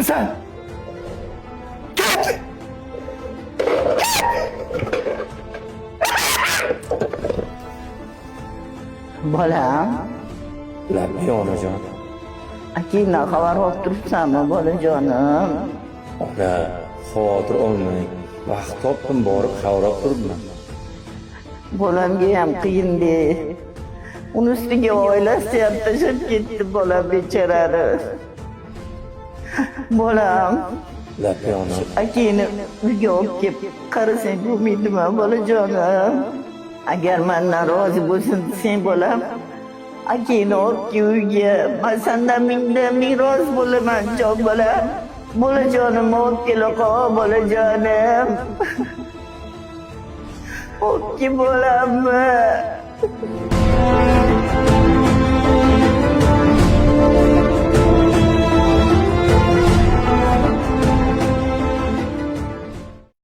sen? Git! Bolam, Labay onajon. akangdan xabar olib turibsanmi bolajonim? Ona, xavotir olmang. Vaqt topdim, borib xabar olib turibman. Bolamga ham qiyindi. Uni ustiga oilasi ham tashlab ketdi bolam bechorani. Bolam, Labay ona. akangni uyga olib kelib qarasang bo'lmaydimi bolajonim? Agar mendan rozi bo'lsin desang bolam, akangni olib kel uyga. Men sendan ming rozi bo'laman jon bolam. Bolajonim olib kela qol bolajonim. Olib kel bolamni.